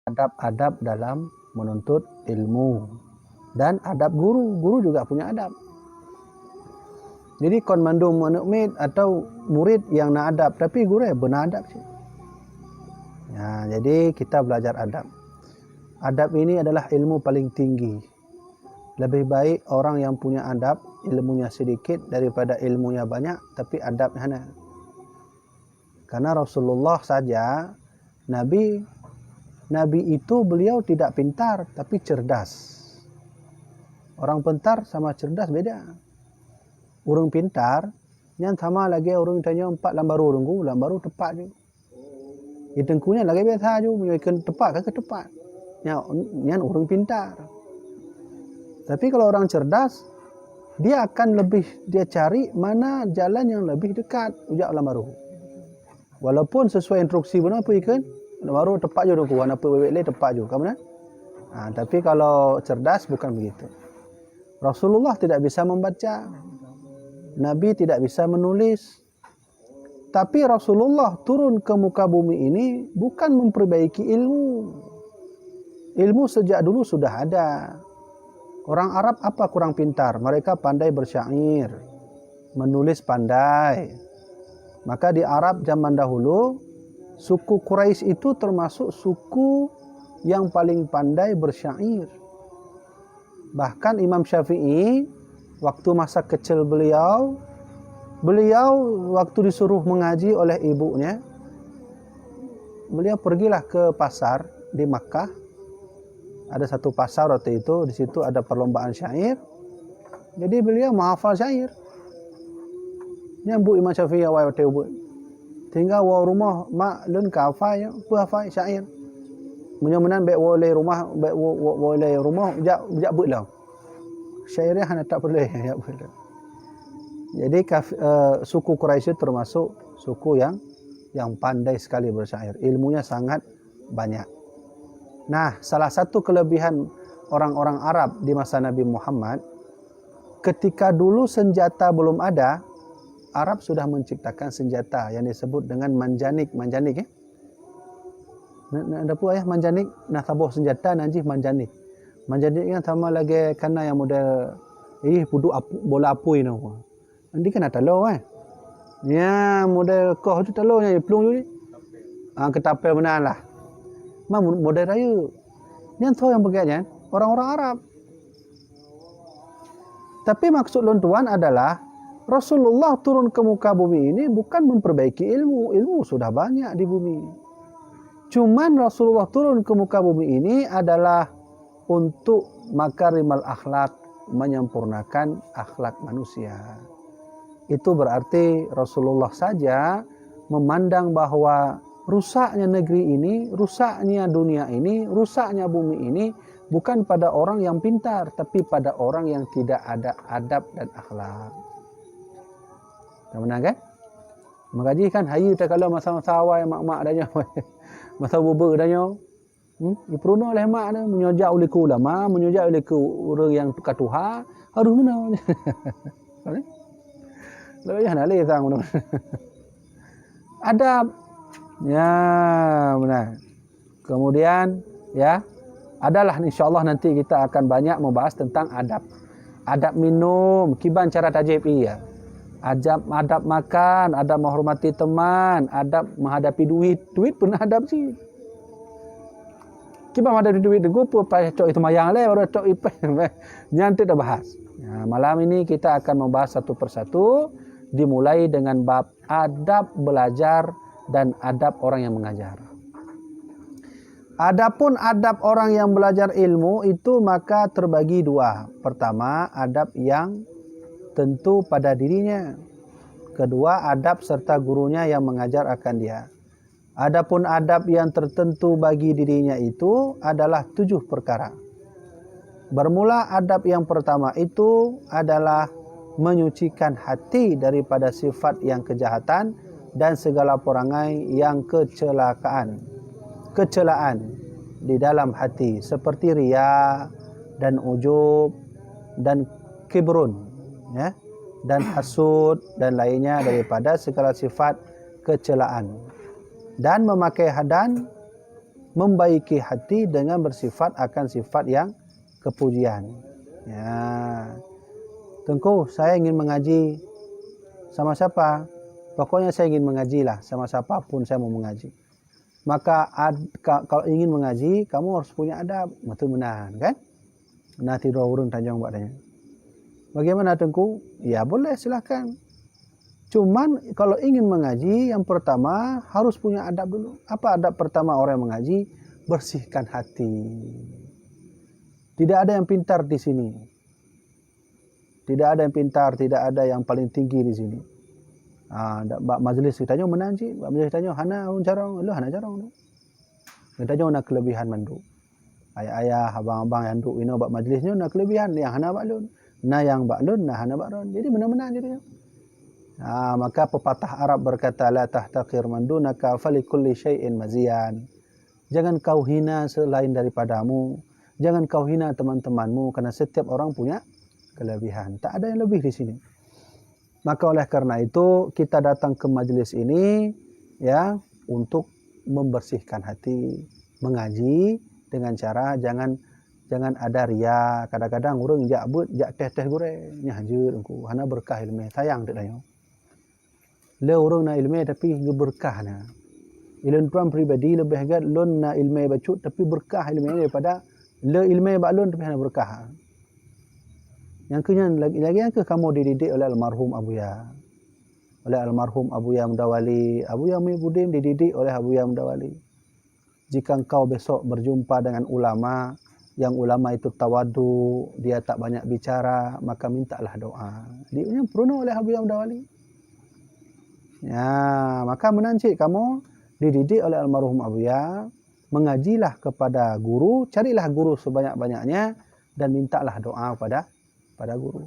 adab-adab dalam menuntut ilmu. Dan adab guru. Guru juga punya adab. Jadi kon mandung murid atau murid yang nak adab, tapi guru benar adab sih. Ya, jadi kita belajar adab. Adab ini adalah ilmu paling tinggi. Lebih baik orang yang punya adab, ilmunya sedikit daripada ilmunya banyak, tapi adabnya hana. Karena Rasulullah saja, Nabi itu beliau tidak pintar, tapi cerdas. Orang pintar sama cerdas beda. Orang pintar, yang sama lagi orang tanya 4 lambaru runggu, lambaru tepat je. Itengkunya lagi biasa je, menyuaikan tepat ke tepat. Yang orang pintar. Tapi kalau orang cerdas, dia akan dia cari mana jalan yang lebih dekat ujak lambaru. Walaupun sesuai instruksi benar apa ikan, lambaru tepat je runggu, warna apa bebek tepat je, kan benar? Tapi kalau cerdas bukan begitu. Rasulullah tidak bisa membaca. Nabi tidak bisa menulis. Tapi Rasulullah turun ke muka bumi ini bukan memperbaiki ilmu. Ilmu sejak dulu sudah ada. Orang Arab apa kurang pintar? Mereka pandai bersyair, menulis pandai. Maka di Arab zaman dahulu, suku Quraisy itu termasuk suku yang paling pandai bersyair. Bahkan Imam Syafi'i waktu masa kecil beliau waktu disuruh mengaji oleh ibunya, beliau pergilah ke pasar di Makkah. Ada satu pasar waktu itu, di situ ada perlombaan syair. Jadi beliau menghafal syair. Nyambut Imam Syafi'i awal waktu itu. Tinggal wa rumah mak lun ka hafal ya, pu hafal syair. Menyemenan baik woleh rumah jak buatlah. Syairnya hanya tak boleh ya boleh. Jadi suku Quraisy termasuk suku yang pandai sekali bersyair. Ilmunya sangat banyak. Nah, salah satu kelebihan orang-orang Arab di masa Nabi Muhammad, ketika dulu senjata belum ada, Arab sudah menciptakan senjata yang disebut dengan manjanik ya. Ada pun ayah manjanik, nah tabuh senjata nanti manjanik. Manjanik kan sama lagi karena yang model bola apu ini. Nanti kan ada lo ya model koh tu talonya pelung tu. Ketapel benar lah. Model raya. Yang tahu yang begini orang-orang Arab. Tapi maksud tuan adalah Rasulullah turun ke muka bumi ini bukan memperbaiki ilmu. Ilmu sudah banyak di bumi. Cuman Rasulullah turun ke muka bumi ini adalah untuk makarimal akhlak, menyempurnakan akhlak manusia. Itu berarti Rasulullah saja memandang bahwa rusaknya negeri ini, rusaknya dunia ini, rusaknya bumi ini bukan pada orang yang pintar, tapi pada orang yang tidak ada adab dan akhlak. Benar kan? Mengaji kan hayu tak kalau masa-masa awal mak-mak adanya. Masa bubur adanya. Diperuno oleh mak dah menyojak oleh ku ulama, menyojak oleh ku orang yang tukar Tuhan, harus mana. Lalu ya nak leh sang mana. Adab. Ya, benar. Kemudian ya, adalah insyaallah nanti kita akan banyak membahas tentang adab. Adab minum, kiban cara tajib iya. Adab makan, adab menghormati teman, adab menghadapi duit. Duit pun adab sih. Kiban menghadapi duit tu apa pai cok itu mayang le baru cok ipe. Nyantai dah bahas. Ya, malam ini kita akan membahas satu persatu, dimulai dengan bab adab belajar dan adab orang yang mengajar. Adapun adab orang yang belajar ilmu itu maka terbagi dua. Pertama, adab yang tentu pada dirinya. Kedua, adab serta gurunya yang mengajar akan dia. Adapun adab yang tertentu bagi dirinya itu adalah 7 perkara. Bermula adab yang pertama itu adalah menyucikan hati daripada sifat yang kejahatan dan segala perangai yang kecelaan di dalam hati seperti riya dan ujub dan kibrun ya, dan hasud dan lainnya daripada segala sifat kecelaan, dan memakai hadan membaiki hati dengan bersifat akan sifat yang kepujian. Ya. Tengku, saya ingin mengaji sama siapa? Pokoknya saya ingin mengaji lah, sama siapapun saya mau mengaji. Maka kalau ingin mengaji, kamu harus punya adab. Betul benar, kan? Nah, tidur urun tanjung buatnya. Bagaimana Tengku? Ya boleh, silakan. Cuman kalau ingin mengaji, yang pertama harus punya adab dulu. Apa adab pertama orang yang mengaji? Bersihkan hati. Tidak ada yang pintar di sini. Tidak ada yang pintar, tidak ada yang paling tinggi di sini. Majlis kita nyo menanji, majlis kita nyo hana carong, lu hana carong. Kita nyo nak kelebihan mandu. Ayah-ayah, abang-abang yang duk ino bak majlisnya nak kelebihan, yang hana baklun. Nah yang baklun, nah hana baklun. Jadi benar-benar gitu. Maka pepatah Arab berkata, la tahtakir man dunaka falikulli syai'in mazian. Jangan kau hina selain daripadamu, jangan kau hina teman-temanmu, karena setiap orang punya kelebihan. Tak ada yang lebih di sini. Maka oleh karena itu kita datang ke majelis ini ya untuk membersihkan hati, mengaji dengan cara jangan ada ria. Kadang-kadang urang jak teh gore nya hajeut engko hana berkah ilmu sayang dak dayo. Le urang na ilmu tapi berkahna. Ilmu tuan pribadi lebih agak lon na ilmu bacut tapi berkah ilmu daripada le ilmu baklun tapi hana berkah. Yang kenya lagi yang ke kamu dididik oleh almarhum Abuya. Oleh almarhum Abuya Mudawali, Abuya Muhyiddin dididik oleh Abuya Mudawali. Jika engkau besok berjumpa dengan ulama, yang ulama itu tawadu, dia tak banyak bicara, maka mintalah doa. Dia pernah oleh Abuya Mudawali. Ya, maka menancik kamu dididik oleh almarhum Abuya, mengajilah kepada guru, carilah guru sebanyak-banyaknya dan mintalah doa pada guru.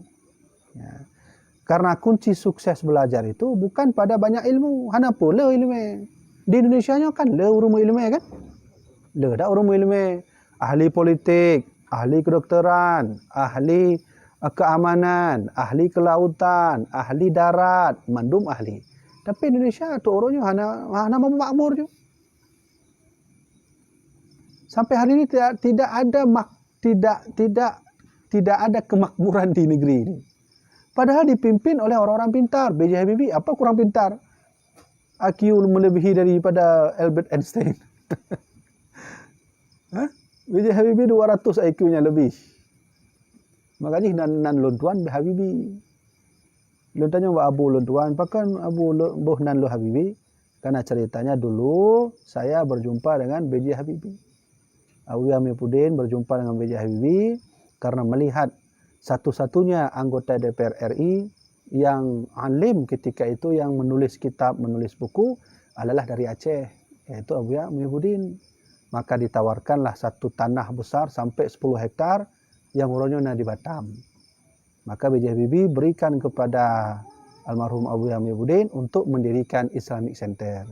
Ya. Karena kunci sukses belajar itu bukan pada banyak ilmu, hana pula ilmu. Di Indonesia nya kan le urung ilmu kan? Le dak urung ilmu, ahli politik, ahli kedokteran, ahli keamanan, ahli kelautan, ahli darat, mandum ahli. Tapi Indonesia tu orangnya hana makmur je. Sampai hari ini tidak ada kemakmuran di negeri ini. Padahal dipimpin oleh orang-orang pintar. B.J. Habibie apa kurang pintar? IQ melebihi daripada Albert Einstein. B.J. Habibie 200 IQ-nya lebih. Makanya nan lontuan Habibie. Lontanya wa Abu Lontuan, pakan Abu Boh nan lo Habibie. Karena ceritanya dulu saya berjumpa dengan B.J. Habibie. Abuya Muhyiddin berjumpa dengan B.J. Habibie karena melihat satu-satunya anggota DPR RI yang alim ketika itu yang menulis kitab, menulis buku adalah dari Aceh, yaitu Abuya Muhyiddin. Maka ditawarkanlah satu tanah besar sampai 10 hektar yang urangnya di Batam. Maka B.J. Habibie berikan kepada almarhum Abuya Muhyiddin untuk mendirikan Islamic Center.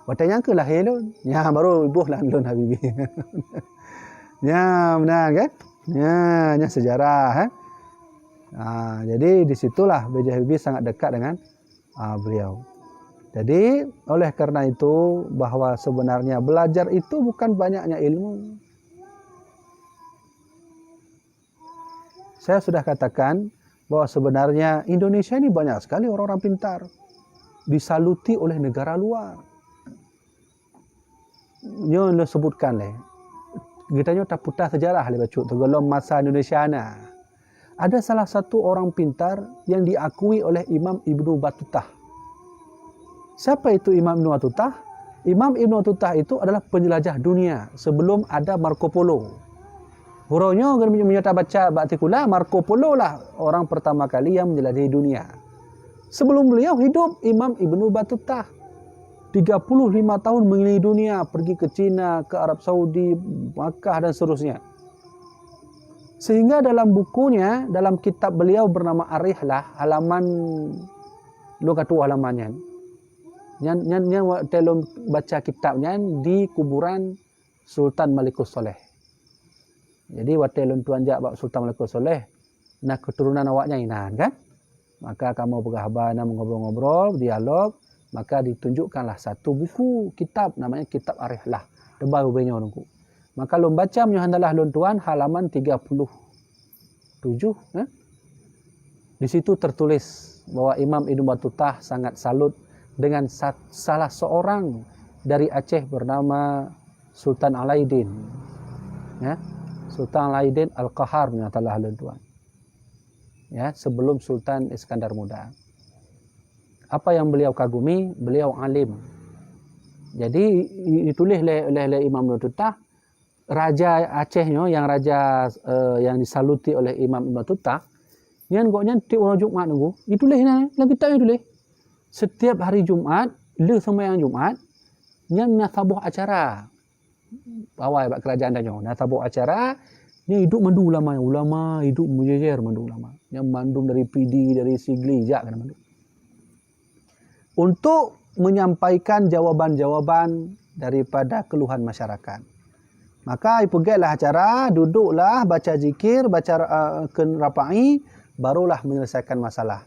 Waktu yang ke lahir lun, ya baru ibuh lah lun Habibie. Ya benar kan? Ya sejarah. Jadi disitulah B.J. Habibie sangat dekat dengan beliau. Jadi oleh karena itu bahwa sebenarnya belajar itu bukan banyaknya ilmu. Saya sudah katakan bahwa sebenarnya Indonesia ini banyak sekali orang-orang pintar. Disaluti oleh negara luar. Nyo lo sebutkan leh. Kita nyo tak putah sejarah le bacu tergolong masa Indonesia na. Ada salah satu orang pintar yang diakui oleh Imam Ibnu Battutah. Siapa itu Imam Ibnu Battutah? Imam Ibnu Battutah itu adalah penjelajah dunia sebelum ada Marco Polo. Huraunya menyata baca baktikula, Marco Polo lah orang pertama kali yang menjelajahi dunia. Sebelum beliau hidup Imam Ibnu Battutah. 35 tahun mengelilingi dunia, pergi ke China, ke Arab Saudi, Makkah dan seterusnya. Sehingga dalam bukunya, dalam kitab beliau bernama Ar-Rihlah, halaman lu katu halamannya. Yang telum baca kitabnya di kuburan Sultan Malikus Soleh. Jadi waktu tuan jak bak Sultan Malikus Soleh, nak keturunan awaknya inan kan? Maka kamu berkhabar, ngobrol-ngobrol, dialog, maka ditunjukkanlah satu buku kitab namanya Kitab Ar-Rihlah. Tebal ubenya nungku. Maka lom baca menyohandalah lon tuan halaman 37. Di situ tertulis bahwa Imam Ibnu Battutah sangat salut dengan salah seorang dari Aceh bernama Sultan Alaidin. Ya, Sultan Alaidin Al-Qahar menyatalah lon tuan. Ya, sebelum Sultan Iskandar Muda. Apa yang beliau kagumi? Beliau alim. Jadi ditulis oleh Imam Ibnu Battutah, raja Acehnya yang yang disaluti oleh Imam Ibnu Battutah, yang goknya tiap orang Jumat nunggu, ditulisnya dalam kitabnya tulis. Setiap hari Jumat, le sembahyang Jumat, yang nasabuh acara. Awal bak kerajaan danyo, nasabuh acara, ni hidup mandu ulama hidup mujajer mandu ulama. Yang mandum dari PD, dari Sigli, jak kan mandu. Untuk menyampaikan jawaban-jawaban daripada keluhan masyarakat. Maka pergilah acara, duduklah, baca zikir, baca rapai, barulah menyelesaikan masalah.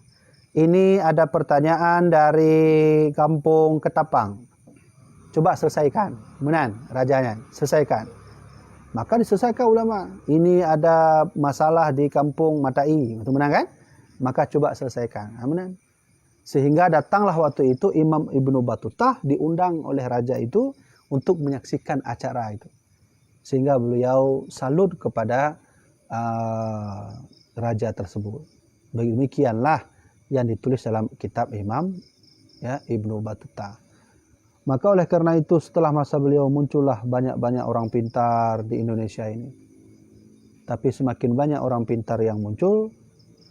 Ini ada pertanyaan dari kampung Ketapang. Coba selesaikan. Menan, rajanya, selesaikan. Maka diselesaikan ulama. Ini ada masalah di kampung Matai. Itu menang kan? Maka coba selesaikan. Menan. Sehingga datanglah waktu itu Imam Ibnu Battutah diundang oleh raja itu untuk menyaksikan acara itu. Sehingga beliau salut kepada raja tersebut. Demikianlah yang ditulis dalam kitab Imam Ibnu Battutah. Maka oleh karena itu setelah masa beliau muncullah banyak-banyak orang pintar di Indonesia ini. Tapi semakin banyak orang pintar yang muncul,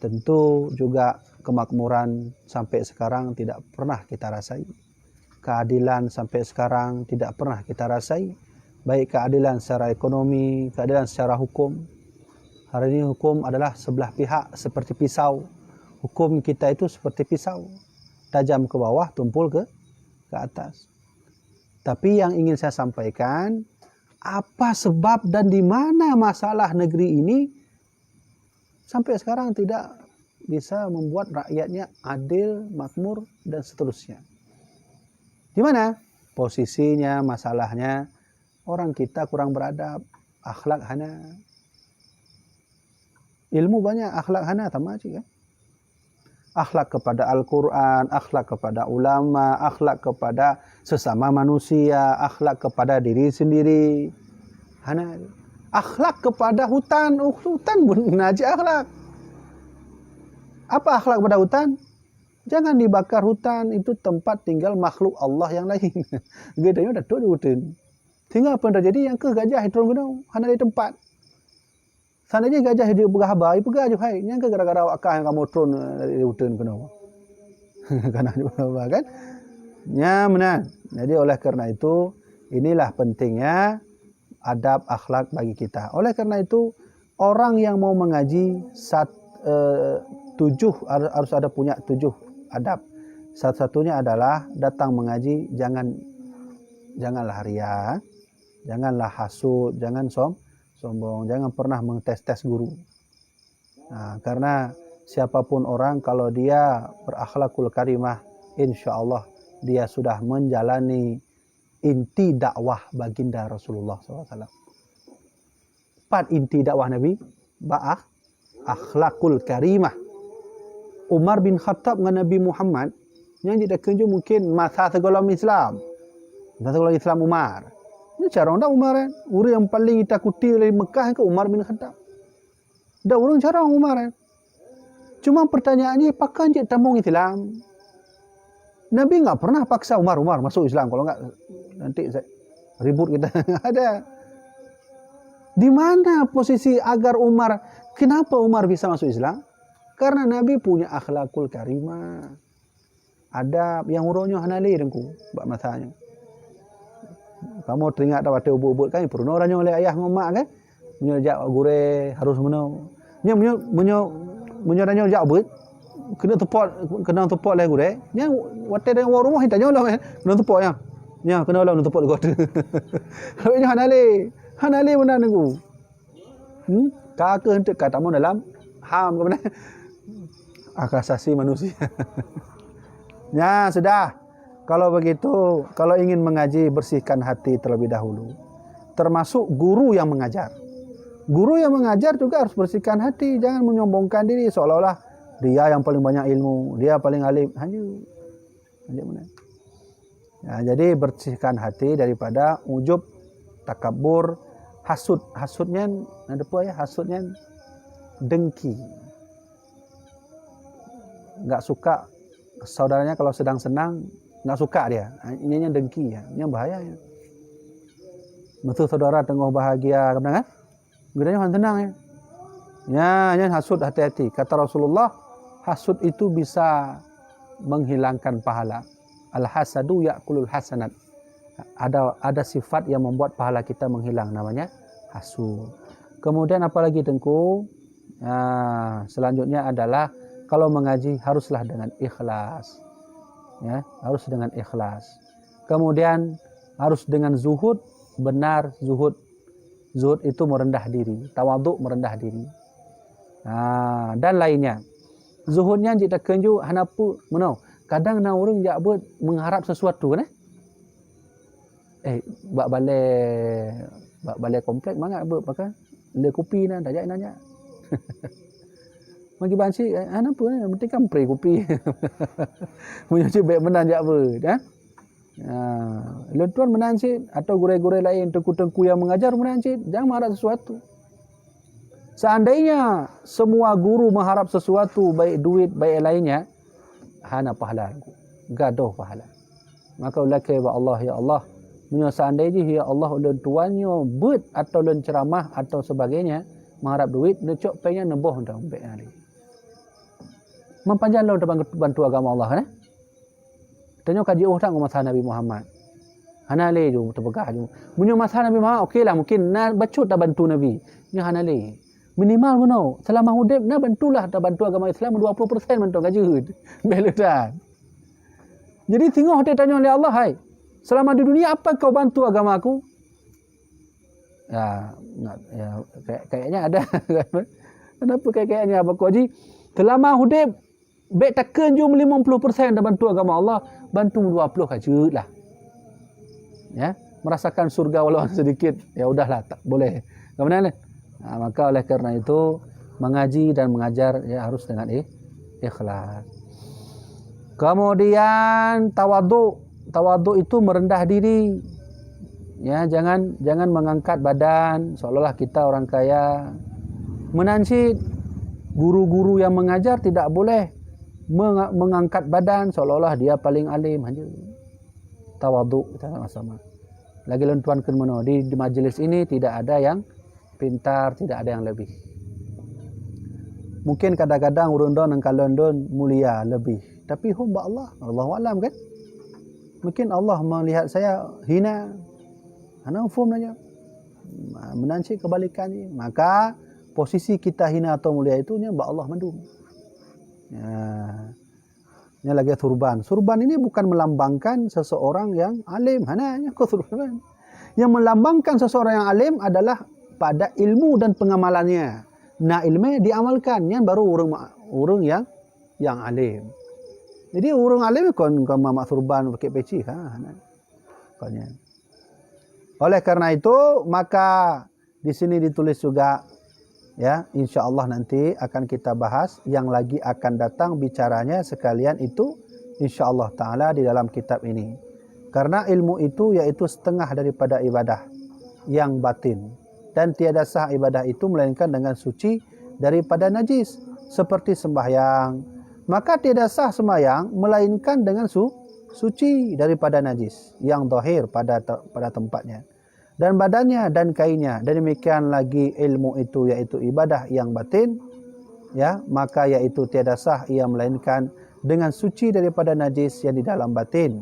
tentu juga kemakmuran sampai sekarang tidak pernah kita rasai. Keadilan sampai sekarang tidak pernah kita rasai. Baik keadilan secara ekonomi, keadilan secara hukum. Hari ini hukum adalah sebelah pihak seperti pisau. Hukum kita itu seperti pisau. Tajam ke bawah, tumpul ke atas. Tapi yang ingin saya sampaikan, apa sebab dan di mana masalah negeri ini sampai sekarang tidak bisa membuat rakyatnya adil, makmur, dan seterusnya. Di mana? Posisinya, masalahnya, orang kita kurang beradab, akhlak hana. Ilmu banyak, akhlak hana, sama aja kan? Akhlak kepada Al-Quran, akhlak kepada ulama, akhlak kepada sesama manusia, akhlak kepada diri sendiri. Hana. Akhlak kepada hutan, hutan pun najis akhlak. Apa akhlak pada hutan? Jangan dibakar hutan, itu tempat tinggal makhluk Allah yang lain. Gedanya dah tu di hutan. Tinggal apa yang terjadi yang ke gajah itu orang hana di tempat. Seandainya gajah hidup berhabar, pergi aja hai. Yang ke gara-gara akak yang kamu turun dari hutan kena. Karena berhabar kan? Ya benar. Jadi oleh karena itu, inilah pentingnya adab akhlak bagi kita. Oleh karena itu, orang yang mau mengaji harus ada punya 7 adab. Satu-satunya adalah datang mengaji janganlah ria, janganlah hasud, jangan sombong, jangan pernah mengtes-tes guru. Nah, karena siapapun orang kalau dia berakhlakul karimah, insya-Allah dia sudah menjalani inti dakwah baginda Rasulullah SAW. 4 inti dakwah Nabi, akhlakul karimah. Umar bin Khattab dengan Nabi Muhammad yang tidak kunjung mungkin masa segala Islam. Masa segala Islam Umar. Ini cara orang Umar kan. Orang yang paling ditakuti oleh Mekah ke Umar bin Khattab. Dah orang cara Umar kan. Cuma pertanyaannya, apakah dia tambung Islam? Nabi enggak pernah paksa Umar masuk Islam. Kalau enggak nanti ribut kita. Ada. Di mana posisi agar Umar, kenapa Umar bisa masuk Islam? Karena Nabi punya akhlakul karimah. Adab yang urutnya hanali dengku bab masanya. Kamu teringat dah waktu ubud-ubud kan pernah orangnya oleh ayah ngomak kan? Menyajak gure harus menau. Nya menyaranya jak ubud kena tepot lah gure. Nya waktu dia rumah hitanya lah kena tepot yang. Nya kena lah tepot dekat. Habisnya hanali benar dengku. Kakak hendak katamu dalam ham ke mana? Hak asasi manusia. Ya, sudah. Kalau begitu, kalau ingin mengaji, bersihkan hati terlebih dahulu. termasuk guru yang mengajar. Guru yang mengajar juga harus bersihkan hati, jangan menyombongkan diri seolah-olah dia yang paling banyak ilmu, dia paling alim. Hanya mana? Ya, jadi bersihkan hati daripada ujub, takabur, hasud. Hasudnya ada apa ya? Hasudnya dengki. Enggak suka saudaranya kalau sedang senang, enggak suka dia. Ini dengki ya. Ini bahaya ya. Betul saudara tengah bahagia, kan? Gedanya orang tenang ya. Ya, hasud hati-hati. Kata Rasulullah, hasud itu bisa menghilangkan pahala. Al-hasadu ya'kulul hasanat. Ada sifat yang membuat pahala kita menghilang, namanya hasud. Kemudian apalagi Tengku? Selanjutnya adalah kalau mengaji haruslah dengan ikhlas. Ya, harus dengan ikhlas. Kemudian harus dengan zuhud, benar zuhud. Zuhud itu merendah diri, tawaduk merendah diri. Dan lainnya. Zuhudnya kita kenju hanapu menau. Kadang na orang jak buat mengharap sesuatu kan? Bak balai komplek mangak buat pakai le kopi na dah jak nanya. Bagi banci hanapu ni penting kan pre kopi. Punya cebek menan jak buat, Lentuan menancit atau gure-gure lain, tengku-tengku yang mengajar menancit, jangan mengharap sesuatu. Seandainya semua guru mengharap sesuatu, baik duit, baik lainnya, hana pahala, gaduh pahala. Maka ulaka wa Allah ya Allah, punya seandainya ya Allah ulun tuannya but atau ulun ceramah atau sebagainya mengharap duit, necok pengen neboh dah umpek hari. Mempanjang lo bantu agama Allah kan? Tanya kaji orang ke masalah Nabi Muhammad. Hana le ju terbegah ju. Punya masalah Nabi Muhammad okeylah mungkin na bacut dah bantu Nabi. Ni hana le. Minimal menau selama hidup na bantulah dah bantu agama Islam 20% bantu gaji. Belutan. Jadi tengok dia tanya oleh Allah, hai. Selama di dunia apa kau bantu agama aku? Ya kayaknya ada. Kenapa kayaknya apa kau ji? Selama hidup baik takkan jum 50% dah bantu agama Allah, bantu 20 saja lah. Ya, merasakan surga walau sedikit, ya udahlah, tak boleh. Kemudian maka oleh karena itu mengaji dan mengajar ya harus dengan ikhlas. Kemudian tawaduk. Tawaduk itu merendah diri. Ya, jangan mengangkat badan seolah-olah kita orang kaya. Menancit guru-guru yang mengajar tidak boleh mengangkat badan seolah-olah dia paling alim saja. Tawaduk kita sama-sama. Lagi lentuan ke mana di majlis ini tidak ada yang pintar, tidak ada yang lebih. Mungkin kadang-kadang urun don engkau London mulia lebih, tapi hamba Allah, Allahu a'lam kan? Mungkin Allah melihat saya hina. Ana ufum saja. Menancik kebalikannya, maka posisi kita hina atau mulia itu nya Allah mendung. Ini lagi surban. Surban ini bukan melambangkan seseorang yang alim. Hananya kok surban. Yang melambangkan seseorang yang alim adalah pada ilmu dan pengamalannya. Nah, ilmu diamalkan, yang baru orang yang alim. Jadi orang alim kon mamak surban pakai peci Konnya. Oleh karena itu, maka di sini ditulis juga ya, insya-Allah nanti akan kita bahas yang lagi akan datang bicaranya sekalian itu insya-Allah taala di dalam kitab ini. Karena ilmu itu yaitu setengah daripada ibadah yang batin dan tiada sah ibadah itu melainkan dengan suci daripada najis seperti sembahyang. Maka tiada sah sembahyang melainkan dengan suci daripada najis yang zahir pada tempatnya. Dan badannya dan kainnya, dan demikian lagi ilmu itu yaitu ibadah yang batin, ya, maka yaitu tiada sah ia melainkan dengan suci daripada najis yang di dalam batin,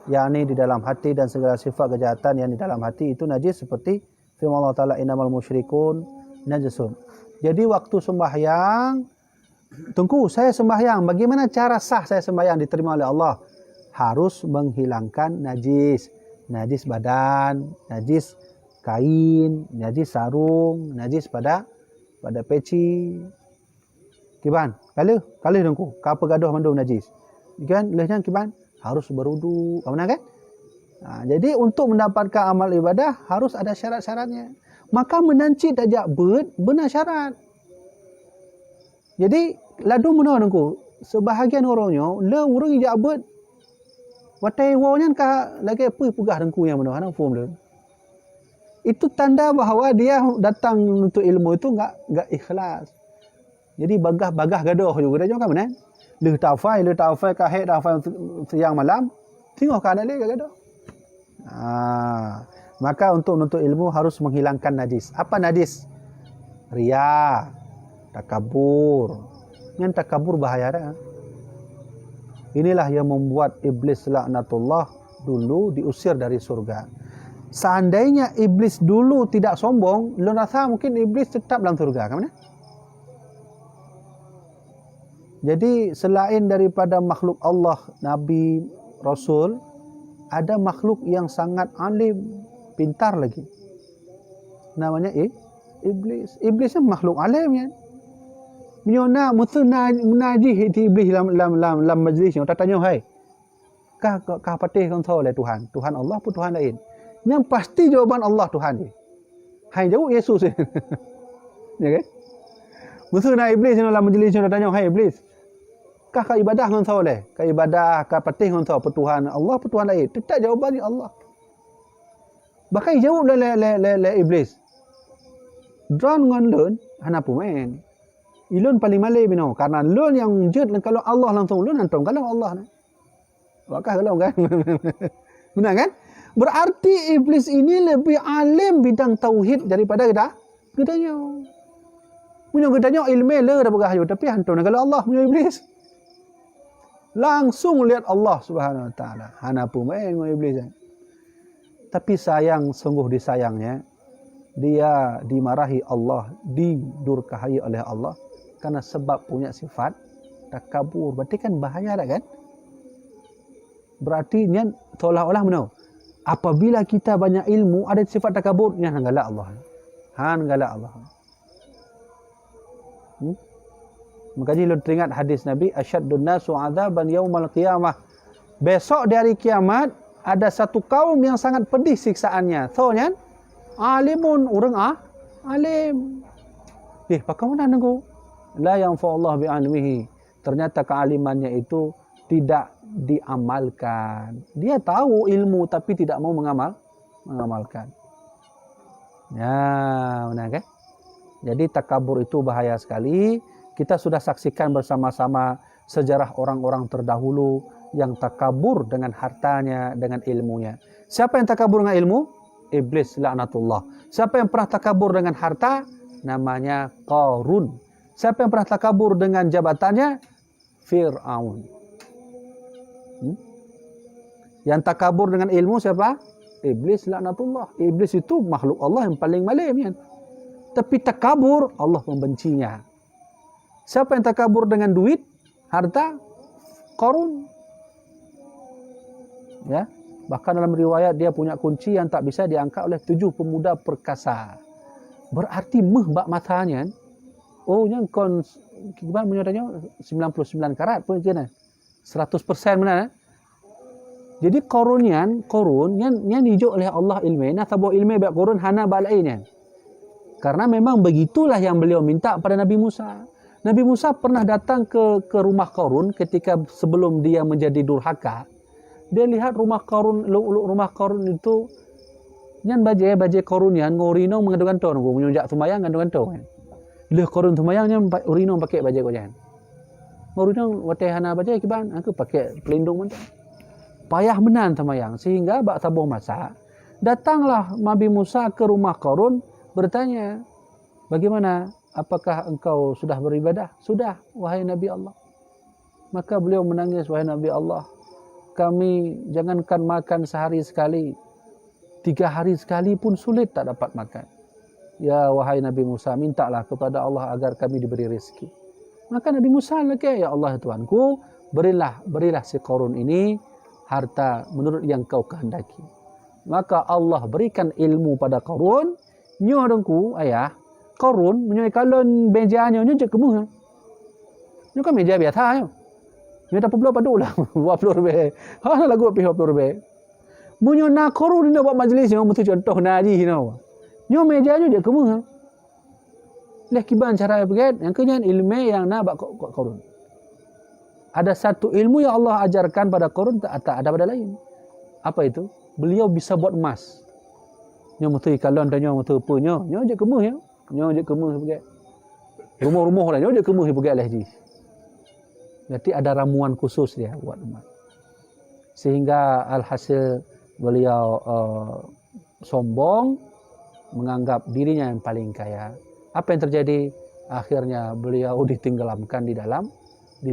yakni di dalam hati, dan segala sifat kejahatan yang di dalam hati itu najis seperti firman Allah Taala innamal musyrikun najasun. Jadi waktu sembahyang, tunggu saya sembahyang, bagaimana cara sah saya sembahyang diterima oleh Allah? Harus menghilangkan najis. Najis badan, najis kain, najis sarung, najis pada peci. Kiban, kalau dengku, kapa gaduh mandum najis. Kan lehnya kiban harus berudu. Kamu kan? Jadi untuk mendapatkan amal ibadah harus ada syarat-syaratnya. Maka menancit ajak benar syarat. Jadi ladu mana nengku? Sebahagian orangnya le urang ijak bet. Watai wonyan ka lagi apa pugah nengku yang mana hang form le. Itu tanda bahawa dia datang untuk ilmu itu enggak ikhlas. Jadi bagah gaduh juga dia kan mana? Le tafai ka he tafai siang malam. Tengok kan le gaduh. Maka untuk menuntut ilmu harus menghilangkan najis. Apa najis? Riya, takabur. Yang takabur bahaya dah. Inilah yang membuat iblis laknatullah dulu diusir dari surga. Seandainya iblis dulu tidak sombong, lu rasa mungkin iblis tetap dalam surga, kan? Jadi selain daripada makhluk Allah, Nabi, Rasul, ada makhluk yang sangat alim, pintar lagi. Namanya iblis. Iblis ni makhluk alim kan. Menyona musuh menajih iblis dalam majlis ni. Tak tanya, hai. Kah patih kau tahu oleh Tuhan? Tuhan Allah pun Tuhan lain. Yang pasti jawaban Allah Tuhan ni. Hai jauh Yesus ni. Ya kan? Musuh iblis ni dalam majlis ni tak tanya, hai iblis. Kah ibadah kau tahu oleh? Kah ibadah, kah patih kau tahu Tuhan Allah pun Tuhan lain. Tetap jawaban ni Allah. Bahkan jawab le iblis. Drone dengan lun, hana pumain. Ilun paling malai bino. Karena lun yang jut kalau Allah langsung lun antum kalau Allah. Bakal kalau kan. Benar kan? Berarti iblis ini lebih alim bidang tauhid daripada gedanya. Punya gedanya ilmu le dah bergahayu tapi antum kalau Allah punya iblis. Langsung lihat Allah Subhanahu wa taala. Hana pumain dengan iblis. Tapi sayang, sungguh disayangnya, dia dimarahi Allah, didurkahi oleh Allah karena sebab punya sifat takabur. Berarti kan bahaya dah kan? Berarti ni seolah-olah mana? Apabila kita banyak ilmu ada sifat takabur, ni hanggalak Allah. Hanggalak Allah. Makanya lu teringat hadis Nabi, asyaddun nasu adzaban yaumal qiyamah. Besok di hari kiamat ada satu kaum yang sangat pedih siksaannya. Soalnya alimun orang alim. Bagaimana nengku? La yanfa'ullah bi'almihi. Ternyata kealimannya itu tidak diamalkan. Dia tahu ilmu tapi tidak mau mengamalkan. Ya, benar kan? Jadi takabur itu bahaya sekali. Kita sudah saksikan bersama-sama sejarah orang-orang terdahulu yang takabur dengan hartanya, dengan ilmunya. Siapa yang takabur dengan ilmu? Iblis laknatullah. Siapa yang pernah takabur dengan harta? Namanya Qarun. Siapa yang pernah takabur dengan jabatannya? Fir'aun. Yang takabur dengan ilmu siapa? Iblis laknatullah. Iblis itu makhluk Allah yang paling malim kan. Tapi takabur Allah membencinya. Siapa yang takabur dengan duit, harta? Qarun. Ya, bahkan dalam riwayat dia punya kunci yang tak bisa diangkat oleh 7 pemuda perkasa. Berarti bak matanya. Oh, yang kon gimana menyatakan 99 karat pun kena. 100% benar. Jadi Qarun yang dijuk oleh Allah ilmu. Nah, tabuh ilmu bab Qarun hana bal lainnya. Karena memang begitulah yang beliau minta pada Nabi Musa. Nabi Musa pernah datang ke rumah Qarun ketika sebelum dia menjadi durhaka. Dia lihat rumah Qarun itu nyan baje Qarun yan ngorino mengadukan to nggo menyunjak tumayang ngadukan to. Le Qarun tumayang nyan urino pakai baje ko jan. Ngorino watai hana baje kiban aku pakai pelindung mentah. Payah menan tumayang sehingga bak tabuh masa datanglah Nabi Musa ke rumah Qarun bertanya, "Bagaimana? Apakah engkau sudah beribadah?" "Sudah, wahai Nabi Allah." Maka beliau menangis, "Wahai Nabi Allah, kami jangankan makan sehari sekali, 3 hari sekali pun sulit tak dapat makan. Ya wahai Nabi Musa, mintalah kepada Allah agar kami diberi rezeki." Maka Nabi Musa lagi, "Ya Allah Tuhanku, berilah si Qarun ini harta menurut yang kau kehendaki." Maka Allah berikan ilmu pada Qarun. Nyo dengku ayah, Qarun menyoi kalon mejanya nyo je kemuh. Nyo kan meja biasa nyo. Nyo dapat pula padu lah. 20 lebih. Ha lagu pihak 20 lebih. Munyo na korun ni buat majlis yang betul contoh naji no. Nyo meja nyo dia kemu. Leh kiban cara begitu, yang kenyan ilmu yang na bak korun. Ada satu ilmu yang Allah ajarkan pada korun tak ada pada lain. Apa itu? Beliau bisa buat emas. Nyo betul kalon dan nyo betul apa nyo je kemu ya. Nyo je kemu begitu. Rumah-rumah lah nyo je kemu begitu lah ji. Berarti ada ramuan khusus dia buat emas. Sehingga alhasil beliau sombong, menganggap dirinya yang paling kaya. Apa yang terjadi? Akhirnya beliau ditenggelamkan di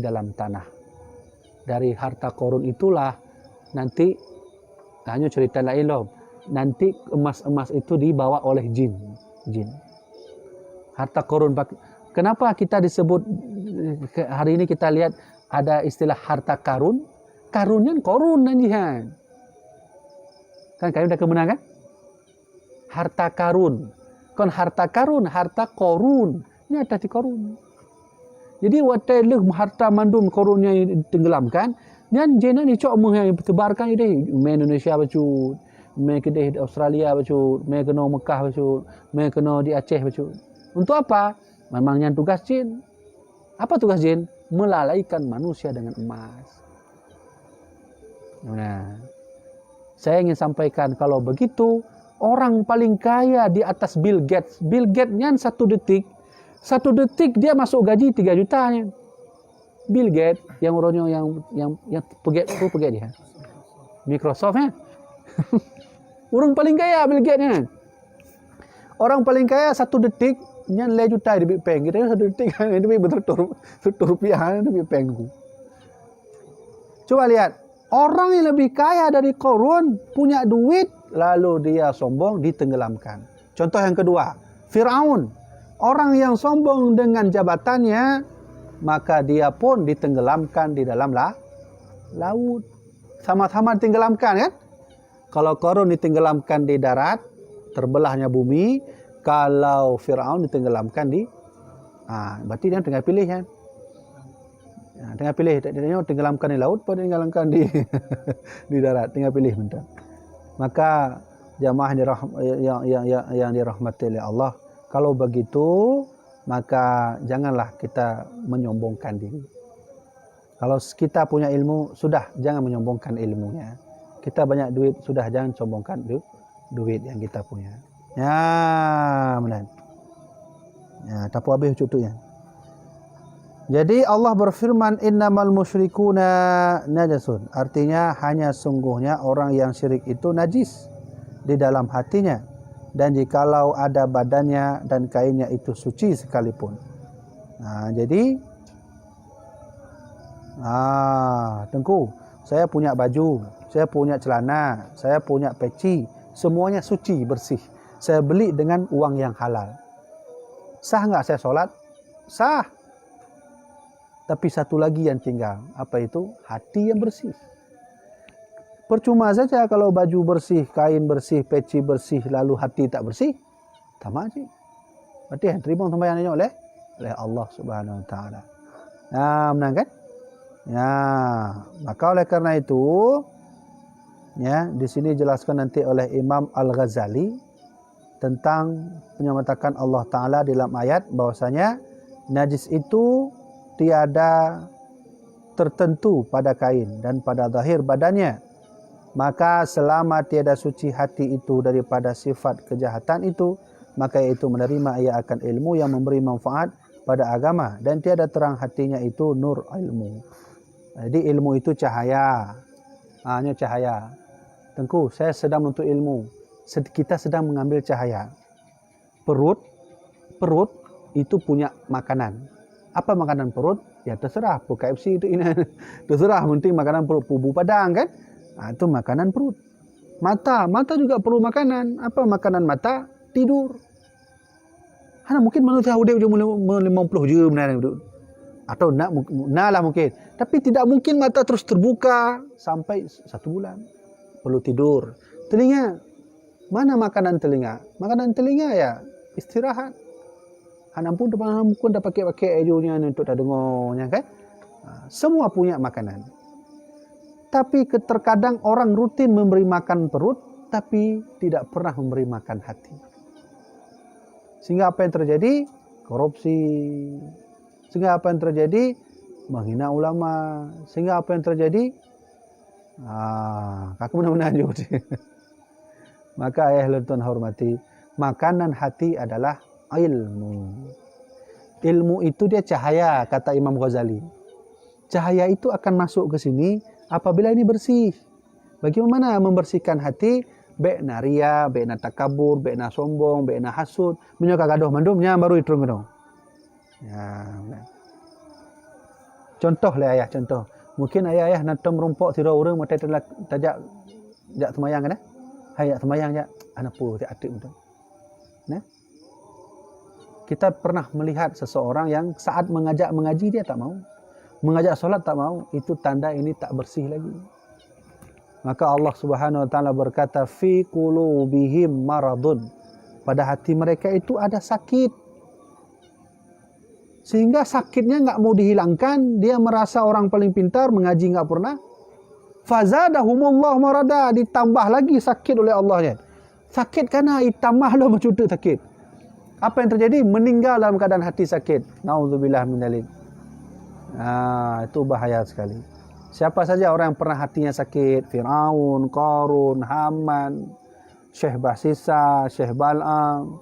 dalam tanah. Dari harta korun itulah nanti, hanya cerita lain loh. Nanti emas-emas itu dibawa oleh jin. Harta korun. Kenapa kita disebut hari ini kita lihat ada istilah harta karun? Karunnya korun nanjihan. Kan kalian udah kemenangan? Harta karun. Kon harta karun, harta korun. Ini ada di korun. Jadi waktu harta mandum korunnya tenggelamkan, dan jenan dicok yang tebarkan ini, Indonesia bacut, kedai di Australia bacut, kena Mekah bacut, kena di Aceh bacut. Untuk apa? Memangnya tugas jin. Apa tugas jin? Melalaikan manusia dengan emas. Nah, saya ingin sampaikan kalau begitu, orang paling kaya di atas Bill Gates. Bill Gates-nya satu detik dia masuk gaji 3 juta. Bill Gates yang orangnya yang pergi dia. Microsoft ya. Orang paling kaya Bill Gates-nya. Orang paling kaya satu detik nya le juta di peng. Kita satu detik kan itu betul rupiah di pengku. Coba lihat. Orang yang lebih kaya dari korun, punya duit, lalu dia sombong, ditenggelamkan. Contoh yang kedua, Fir'aun. Orang yang sombong dengan jabatannya, maka dia pun ditenggelamkan di dalam laut. Sama-sama ditenggelamkan kan? Kalau korun ditenggelamkan di darat, terbelahnya bumi. Kalau Fir'aun ditenggelamkan berarti dia tinggal pilih kan? Tinggal pilih, tenggelamkan di laut atau tenggelamkan di di darat, tinggal pilih bentar. Maka jamaah yang dirahmati oleh Allah, kalau begitu maka janganlah kita menyombongkan diri. Kalau kita punya ilmu, sudah jangan menyombongkan ilmunya. Kita banyak duit, sudah jangan sombongkan duit yang kita punya. Ya, benar. Ya, tapu habis cutunya. Jadi Allah berfirman innamal musyrikuna najasun. Artinya hanya sungguhnya orang yang syirik itu najis di dalam hatinya. Dan jikalau ada badannya dan kainnya itu suci sekalipun. Jadi Tengku, saya punya baju, saya punya celana, saya punya peci, semuanya suci, bersih. Saya beli dengan uang yang halal. Sah enggak saya solat? Sah. Tapi satu lagi yang tinggal, apa itu? Hati yang bersih. Percuma saja kalau baju bersih, kain bersih, peci bersih, lalu hati tak bersih. Sama aja. Berarti yang terima sembahyangnya oleh Allah Subhanahu Wa Taala. Menang kan? Ya, maka oleh karena itu, ya di sini jelaskan nanti oleh Imam Al-Ghazali tentang menyatakan Allah Taala dalam ayat bahwasanya najis itu tiada tertentu pada kain dan pada zahir badannya. Maka selama tiada suci hati itu daripada sifat kejahatan itu, maka itu menerima ia akan ilmu yang memberi manfaat pada agama dan tiada terang hatinya itu nur ilmu. Jadi ilmu itu cahaya. Hanya cahaya. Tengku, saya sedang menuntut ilmu. Kita sedang mengambil cahaya. Perut itu punya makanan. Apa makanan perut? Ya terserah, KFC itu ini. Terserah, penting makanan perut. Pubu padang kan? Itu makanan perut. Mata juga perlu makanan. Apa makanan mata? Tidur. Mungkin manusia udah 50 je benar. Atau nak lah mungkin. Tapi tidak mungkin mata terus terbuka sampai 1 bulan. Perlu tidur. Telinga. Mana makanan telinga? Makanan telinga ya istirahat. Pun dah pakai ejunya untuk tak dengarnya kan. Semua punya makanan. Tetapi terkadang orang rutin memberi makan perut, tapi tidak pernah memberi makan hati. Sehingga apa yang terjadi? Korupsi. Sehingga apa yang terjadi? Menghina ulama. Sehingga apa yang terjadi? Aku benar-benar juga. Maka ayah tuan hormati, makanan hati adalah ilmu. Ilmu itu dia cahaya, kata Imam Ghazali. Cahaya itu akan masuk ke sini apabila ini bersih. Bagaimana membersihkan hati? Be'na ria, be'na takabur, be'na sombong, be'na hasud, menyoka gaduh mandumnya baru itu gedong. Ya. Contoh lah ayah, contoh. Mungkin ayah nak merumpok tira urang mata tajak jak semayang kan? Hai jak semayang jak anak pu tak atik betul. Nah. Kita pernah melihat seseorang yang saat mengajak mengaji dia tak mau. Mengajak solat tak mau, itu tanda ini tak bersih lagi. Maka Allah Subhanahu wa taala berkata fi qulubihim maradun. Pada hati mereka itu ada sakit. Sehingga sakitnya enggak mau dihilangkan, dia merasa orang paling pintar, mengaji enggak pernah. Fazadahumullah marada, ditambah lagi sakit oleh Allahnya. Sakit karena tambah dah mencutuk sakit. Apa yang terjadi? Meninggal dalam keadaan hati sakit. Nauzubillah min dzalik. Itu bahaya sekali. Siapa saja orang yang pernah hatinya sakit, Firaun, Qarun, Haman, Syekh Basisa, Syekh Bal'am,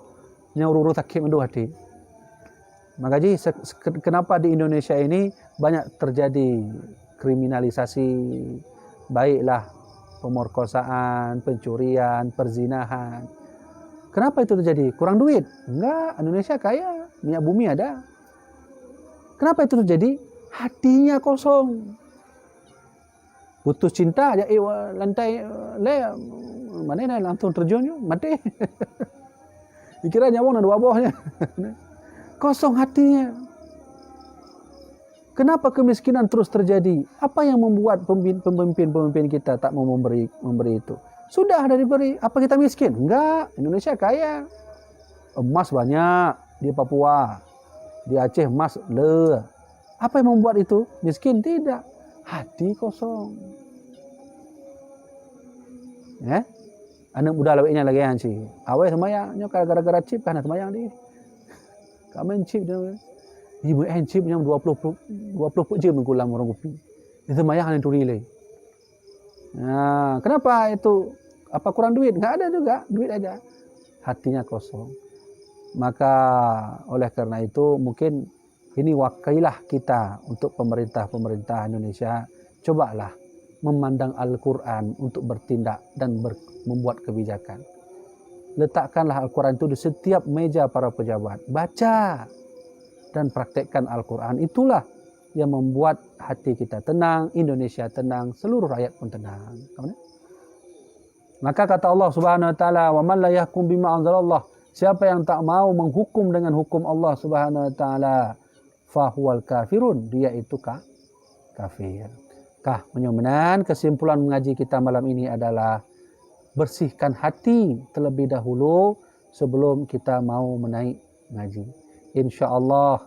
nyuruh sakit mendu hati. Maka jadi kenapa di Indonesia ini banyak terjadi kriminalisasi, baiklah pemerkosaan, pencurian, perzinahan. Kenapa itu terjadi? Kurang duit? Enggak, Indonesia kaya, minyak bumi ada. Kenapa itu terjadi? Hatinya kosong. Putus cinta aja lantai mana ini langsung terjun mati. Dikira nyawang ada wabahnya. Kosong hatinya. Kenapa kemiskinan terus terjadi? Apa yang membuat pemimpin kita tak mau memberi itu? Sudah ada diberi. Apa kita miskin? Enggak. Indonesia kaya. Emas banyak di Papua. Di Aceh emas le. Apa yang membuat itu? Miskin? Tidak. Hati kosong. Ya? Anak muda laweknya lagi yang sih. Awal semayangnya gara-gara chip kan semayang di. Kamen chip dia. Ibu chip yang 20 jam menggulang orang kopi. Itu semayang yang turile. Nah, kenapa itu? Apa kurang duit? Enggak ada juga, duit aja. Hatinya kosong. Maka oleh karena itu mungkin ini wakailah kita untuk pemerintah Indonesia, cobalah memandang Al-Quran untuk bertindak dan membuat kebijakan. Letakkanlah Al-Quran itu di setiap meja para pejabat. Baca dan praktekkan Al-Quran. Itulah yang membuat hati kita tenang, Indonesia tenang, seluruh rakyat pun tenang. Maka kata Allah Subhanahu wa taala, "Wa man la yahkum bima anzalallah." Siapa yang tak mau menghukum dengan hukum Allah Subhanahu wa taala, fahuwal kafirun, dia itu kafir. Mudah-mudahan kesimpulan mengaji kita malam ini adalah bersihkan hati terlebih dahulu sebelum kita mau menaik ngaji. Insya-Allah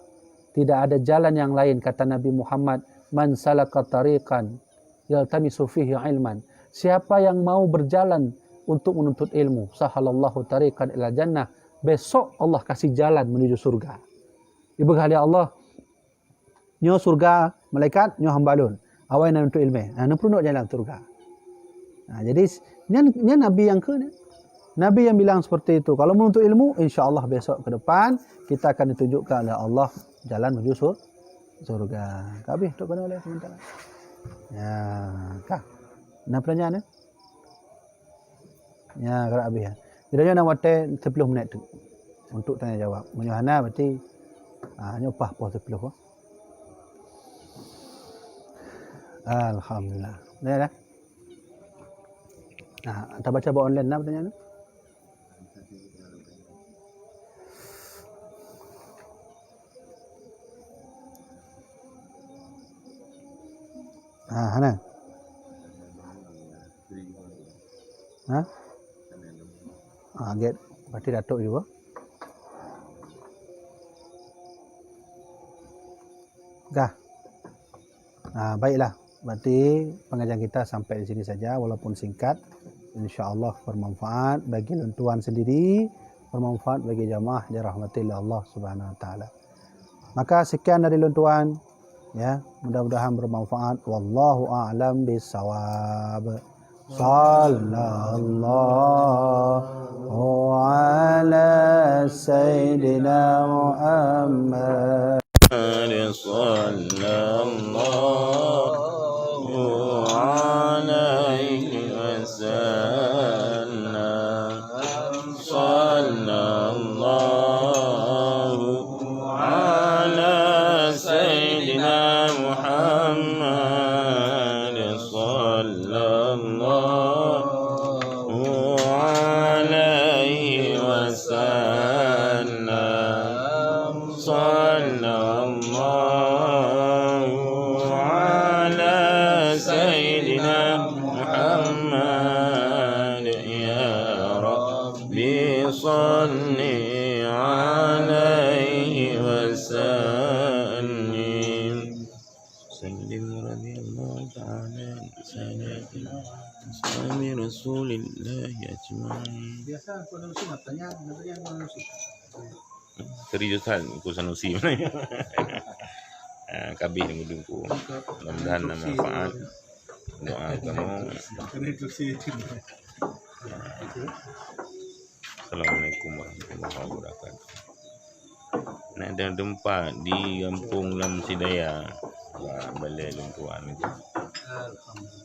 tidak ada jalan yang lain, kata Nabi Muhammad, man salaka tariqan yaltamisu fihi ilman. Siapa yang mau berjalan untuk menuntut ilmu, sahalallahu tariqan ila jannah, besok Allah kasih jalan menuju surga. Ibu kali Allah nyo surga malaikat nyo hambalun. Awai nak untuk ilmu. Nak perlu nak jalan surga. Jadi ini Nabi yang Nabi yang bilang seperti itu. Kalau menuntut ilmu, insya-Allah besok ke depan kita akan ditunjukkan oleh Allah jalan menuju surga. Kabeh tok kena oleh sementara. Ya, kah. Nak pertanyaan ya, kalau habis ya. Jadi nak wate 10 minit tu untuk tanya jawab. Menyohana berarti nyopah po 10. Alhamdulillah. Dah. Anda baca online nak pertanyaan? Hana. Get berarti datuk juga. Baiklah. Berarti pengajian kita sampai di sini saja, walaupun singkat. InsyaAllah bermanfaat bagi lentuan sendiri, bermanfaat bagi jamaah dirahmati Allah Subhanahu Wa Taala. Maka sekian dari lentuan, ya, mudah-mudahan bermanfaat. Wallahu a'lam bissawab. Sallallahu ala sayyidina Muhammad. Sallallahu alaihi wasallam. Sallallahu ala sayyidina Muhammad. Sallallahu alaihi wasallam. Sallallahu ala sayyidina Muhammad. Ya Rabbi salli alaihi wasallim. Sallim radhiyallahu ta'ala sayyidina Muhammad Rasulillah ajma'in. Biasa Sanusi tanya Sanusi. Serius hal ku Sanusi. Kabih dengku. Mudah-mudahan manfaat. Doa kamu. Assalamualaikum warahmatullahi wabarakatuh. Nak ada tempat di Kampung Lam Sidaya. Balai Lumpuan itu. Alhamdulillah.